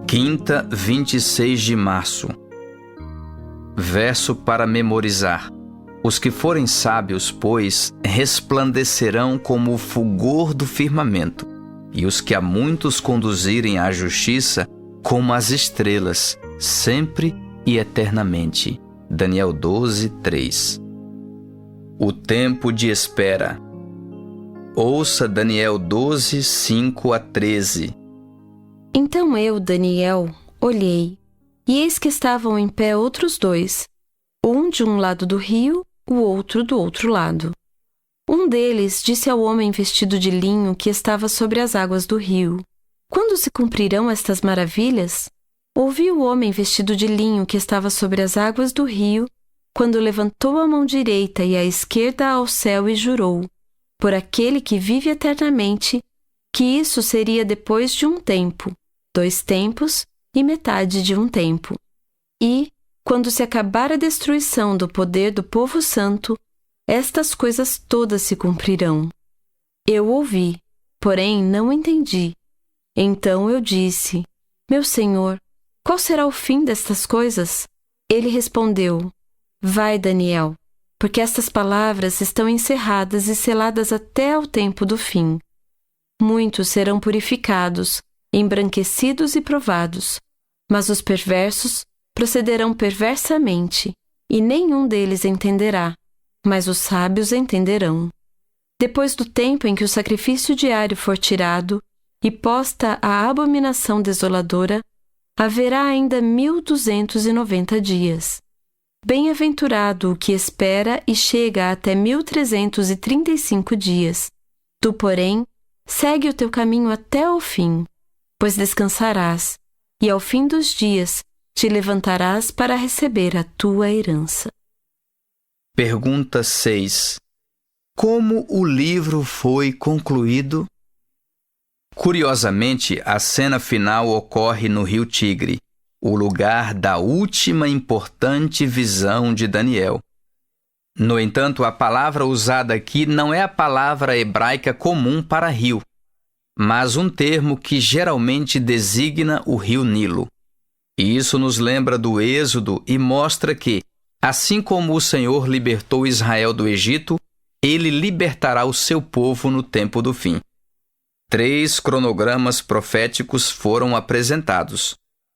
Quinta, 26 de março. Verso para memorizar. Os que forem sábios, pois, resplandecerão como o fulgor do firmamento, e os que a muitos conduzirem à justiça, como as estrelas, sempre e eternamente. Daniel 12, 3. O tempo de espera. Ouça Daniel 12, 5 a 13. Então eu, Daniel, olhei, e eis que estavam em pé outros dois, um de um lado do rio, o outro do outro lado. Um deles disse ao homem vestido de linho que estava sobre as águas do rio: Quando se cumprirão estas maravilhas? Ouvi o homem vestido de linho que estava sobre as águas do rio, quando levantou a mão direita e a esquerda ao céu e jurou, por aquele que vive eternamente, que isso seria depois de um tempo, 2 tempos e metade de um tempo. E, quando se acabar a destruição do poder do povo santo, estas coisas todas se cumprirão. Eu ouvi, porém não entendi. Então eu disse: Meu Senhor, qual será o fim destas coisas? Ele respondeu: Vai, Daniel, porque estas palavras estão encerradas e seladas até ao tempo do fim. Muitos serão purificados, embranquecidos e provados, mas os perversos procederão perversamente, e nenhum deles entenderá, mas os sábios entenderão. Depois do tempo em que o sacrifício diário for tirado e posta a abominação desoladora, haverá ainda 1.290 dias. Bem-aventurado o que espera e chega até 1.335 dias. Tu, porém, segue o teu caminho até ao fim, pois descansarás, e ao fim dos dias te levantarás para receber a tua herança. Pergunta 6. Como o livro foi concluído? Curiosamente, a cena final ocorre no Rio Tigre, o lugar da última importante visão de Daniel. No entanto, a palavra usada aqui não é a palavra hebraica comum para rio, mas um termo que geralmente designa o rio Nilo. E isso nos lembra do Êxodo e mostra que, assim como o Senhor libertou Israel do Egito, ele libertará o seu povo no tempo do fim. 3 cronogramas proféticos foram apresentados.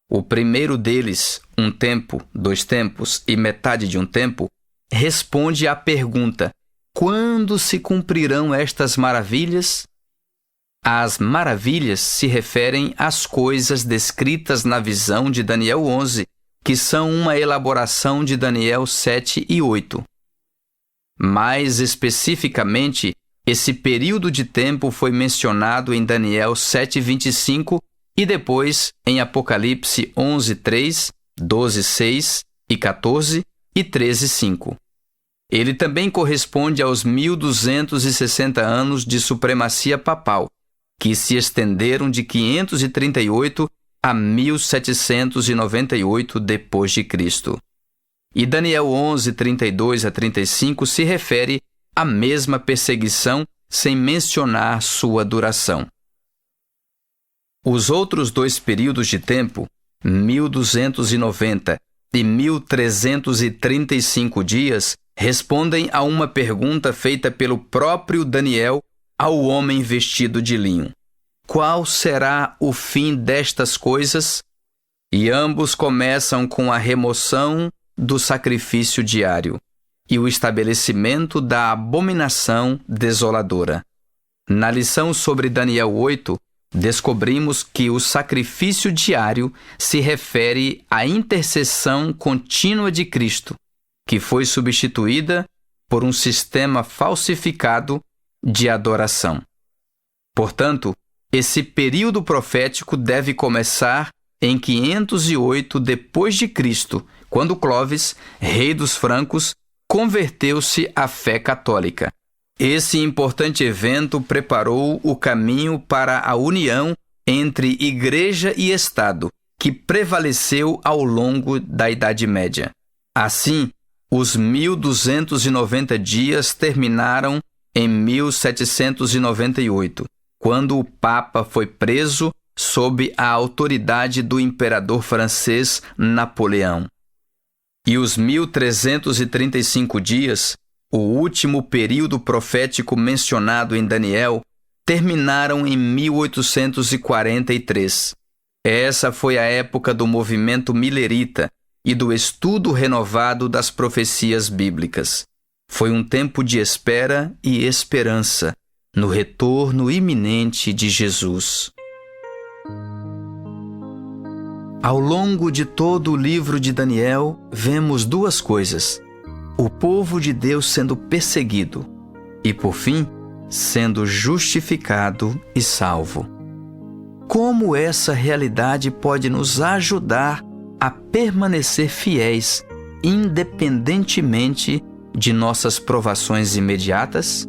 O primeiro deles, 1 tempo, 2 tempos e metade de um tempo, responde à pergunta: quando se cumprirão estas maravilhas? As maravilhas se referem às coisas descritas na visão de Daniel 11, que são uma elaboração de Daniel 7 e 8. Mais especificamente, esse período de tempo foi mencionado em Daniel 7:25 e depois em Apocalipse 11:3, 12:6 e 14 e 13:5. Ele também corresponde aos 1.260 anos de supremacia papal, que se estenderam de 538 a 1798 depois de Cristo. E Daniel 11:32 a 35 se refere à mesma perseguição sem mencionar sua duração. Os outros 2 períodos de tempo, 1.290 e 1.335 dias, respondem a uma pergunta feita pelo próprio Daniel ao homem vestido de linho: qual será o fim destas coisas? E ambos começam com a remoção do sacrifício diário e o estabelecimento da abominação desoladora. Na lição sobre Daniel 8, descobrimos que o sacrifício diário se refere à intercessão contínua de Cristo, que foi substituída por um sistema falsificado de adoração. Portanto, esse período profético deve começar em 508 depois de Cristo, quando Clovis, rei dos francos, converteu-se à fé católica. Esse importante evento preparou o caminho para a união entre Igreja e Estado, que prevaleceu ao longo da Idade Média. Assim, os 1.290 dias terminaram em 1798, quando o Papa foi preso sob a autoridade do imperador francês Napoleão. E os 1335 dias, o último período profético mencionado em Daniel, terminaram em 1843. Essa foi a época do movimento milerita e do estudo renovado das profecias bíblicas. Foi um tempo de espera e esperança no retorno iminente de Jesus. Ao longo de todo o livro de Daniel, vemos duas coisas: o povo de Deus sendo perseguido e, por fim, sendo justificado e salvo. Como essa realidade pode nos ajudar a permanecer fiéis, independentemente de nossas provações imediatas?